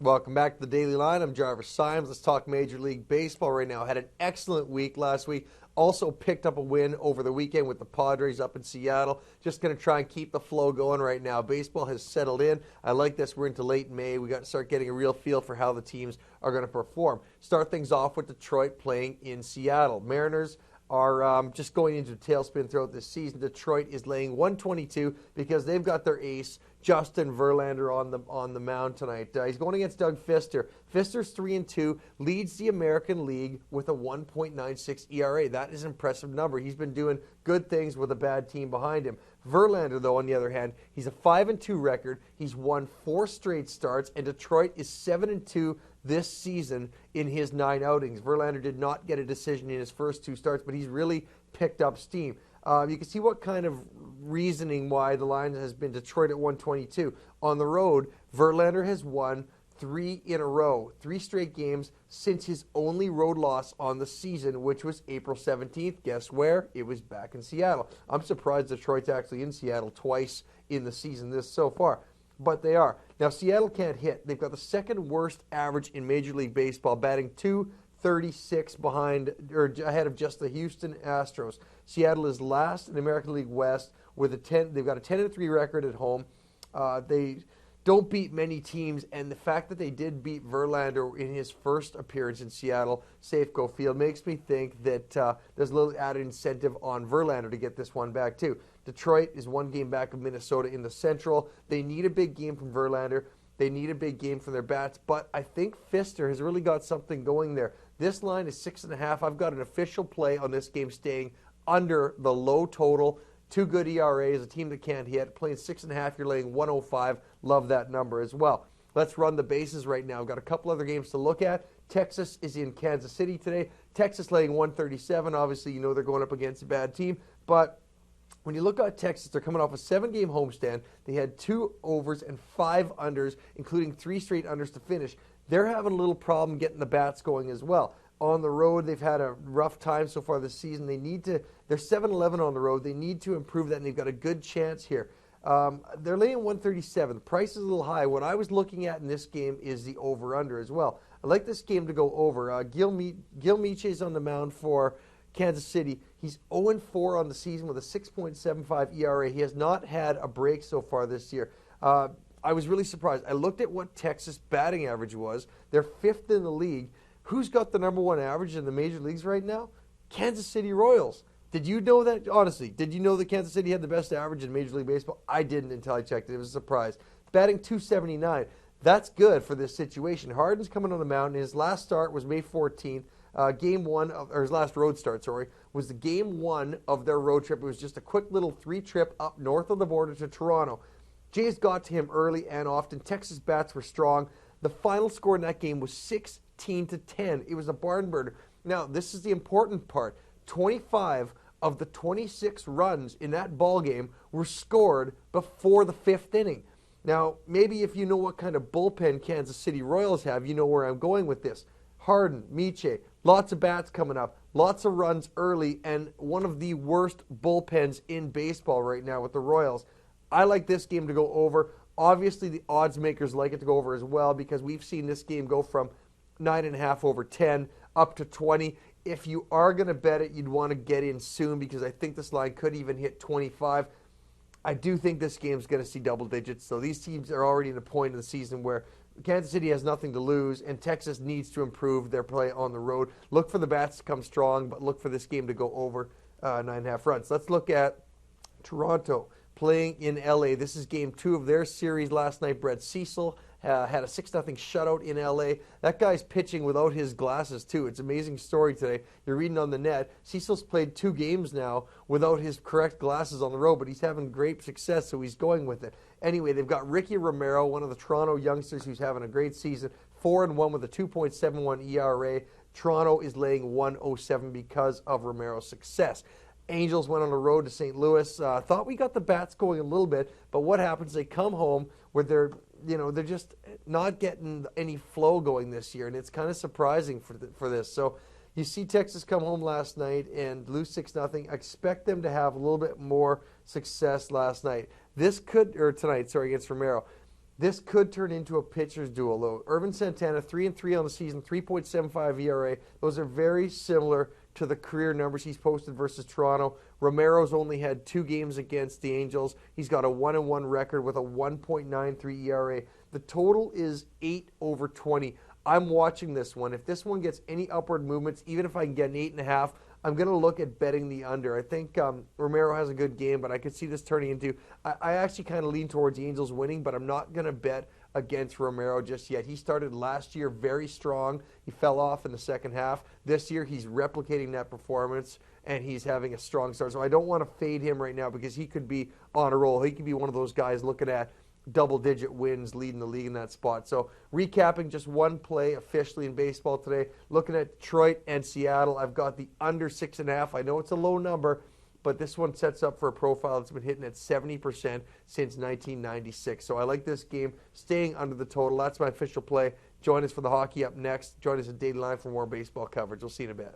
Welcome back to the Daily Line. I'm Jarvis Symes. Let's talk Major League Baseball right now. Had an excellent week last week. Also picked up a win over the weekend with the Padres up in Seattle. Just going to try and keep the flow going right now. Baseball has settled in. I like this. We're into late May. We got to start getting a real feel for how the teams are going to perform. Start things off with Detroit playing in Seattle. Mariners are just going into a tailspin throughout this season. Detroit is laying 122 because they've got their ace, Justin Verlander, on the mound tonight. He's going against Doug Fister. Fister's 3-2, leads the American League with a 1.96 ERA. That is an impressive number. He's been doing good things with a bad team behind him. Verlander, though, on the other hand, he's a 5-2 record. He's won 4 straight starts, and Detroit is 7-2 this season in his 9 outings. Verlander did not get a decision in his first 2 starts, but he's really picked up steam. You can see what kind of reasoning why the line has been Detroit at 122. On the road, Verlander has won 3 in a row, 3 straight games since his only road loss on the season, which was April 17th. Guess where? It was back in Seattle. I'm surprised Detroit's actually in Seattle twice in the season this so far, but they are. Now, Seattle can't hit. They've got the second worst average in Major League Baseball, batting .236 ahead of just the Houston Astros. Seattle is last in the American League West with they've got a 10-3 record at home. They don't beat many teams, and the fact that they did beat Verlander in his first appearance in Seattle, Safeco Field, makes me think that there's a little added incentive on Verlander to get this one back too. Detroit is 1 game back of Minnesota in the Central. They need a big game from Verlander. They need a big game from their bats, but I think Fister has really got something going there. This line is 6.5. I've got an official play on this game staying under the low total. 2 good ERAs, a team that can't hit. Playing 6.5, you're laying 105. Love that number as well. Let's run the bases right now. We've got a couple other games to look at. Texas is in Kansas City today. Texas laying 137. Obviously, you know they're going up against a bad team, but when you look at Texas, they're coming off a 7-game homestand. They had 2 overs and 5 unders, including 3 straight unders to finish. They're having a little problem getting the bats going as well. On the road, they've had a rough time so far this season. They're 7-11 on the road. They need to improve that, and they've got a good chance here. They're laying 137. The price is a little high. What I was looking at in this game is the over-under as well. I like this game to go over. Gil Miche's on the mound for Kansas City. He's 0-4 on the season with a 6.75 ERA. He has not had a break so far this year. I was really surprised. I looked at what Texas batting average was. They're 5th in the league. Who's got the number 1 average in the major leagues right now? Kansas City Royals. Did you know that? Honestly, did you know that Kansas City had the best average in Major League Baseball? I didn't until I checked it. It was a surprise. Batting .279. That's good for this situation. Harden's coming on the mound. His last start was May 14th. His last road start, was the game 1 of their road trip. It was just a quick little 3 trip up north of the border to Toronto. Jays got to him early and often. Texas bats were strong. The final score in that game was 16-10. It was a barn burner. Now, this is the important part. 25 of the 26 runs in that ball game were scored before the 5th inning. Now, maybe if you know what kind of bullpen Kansas City Royals have, you know where I'm going with this. Harden, Miche, lots of bats coming up, lots of runs early, and one of the worst bullpens in baseball right now with the Royals. I like this game to go over. Obviously, the odds makers like it to go over as well because we've seen this game go from 9.5 over 10 up to 20. If you are going to bet it, you'd want to get in soon because I think this line could even hit 25. I do think this game's going to see double digits. So these teams are already in a point in the season where Kansas City has nothing to lose, and Texas needs to improve their play on the road. Look for the bats to come strong, but look for this game to go over 9.5 runs. Let's look at Toronto playing in L.A. This is game 2 of their series last night. Brett Cecil had a 6-0 shutout in L.A. That guy's pitching without his glasses, too. It's an amazing story today. You're reading on the net. Cecil's played 2 games now without his correct glasses on the road, but he's having great success, so he's going with it. Anyway, they've got Ricky Romero, one of the Toronto youngsters who's having a great season, 4-1 with a 2.71 ERA. Toronto is laying 107 because of Romero's success. Angels went on the road to St. Louis. Thought we got the bats going a little bit, but what happens? They come home where they're just not getting any flow going this year, and it's kind of surprising for this. So you see Texas come home last night and lose 6-0. I expect them to have a little bit more success tonight, against Romero. This could turn into a pitcher's duel, though. Irvin Santana, 3-3 on the season, 3.75 ERA. Those are very similar to the career numbers he's posted versus Toronto. Romero's only had 2 games against the Angels. He's got a 1-1 record with a 1.93 ERA. The total is 8/20. I'm watching this one. If this one gets any upward movements, even if I can get an 8.5, I'm going to look at betting the under. I think Romero has a good game, but I could see this turning into. I actually kind of lean towards the Angels winning, but I'm not going to bet against Romero just yet. He started last year very strong. He fell off in the second half. This year, he's replicating that performance, and he's having a strong start. So I don't want to fade him right now because he could be on a roll. He could be one of those guys looking at double-digit wins, leading the league in that spot. So recapping just one play officially in baseball today, looking at Detroit and Seattle. I've got the under 6.5. I know it's a low number, but this one sets up for a profile that's been hitting at 70% since 1996. So I like this game staying under the total. That's my official play. Join us for the hockey up next. Join us at Daily Line for more baseball coverage. We'll see you in a bit.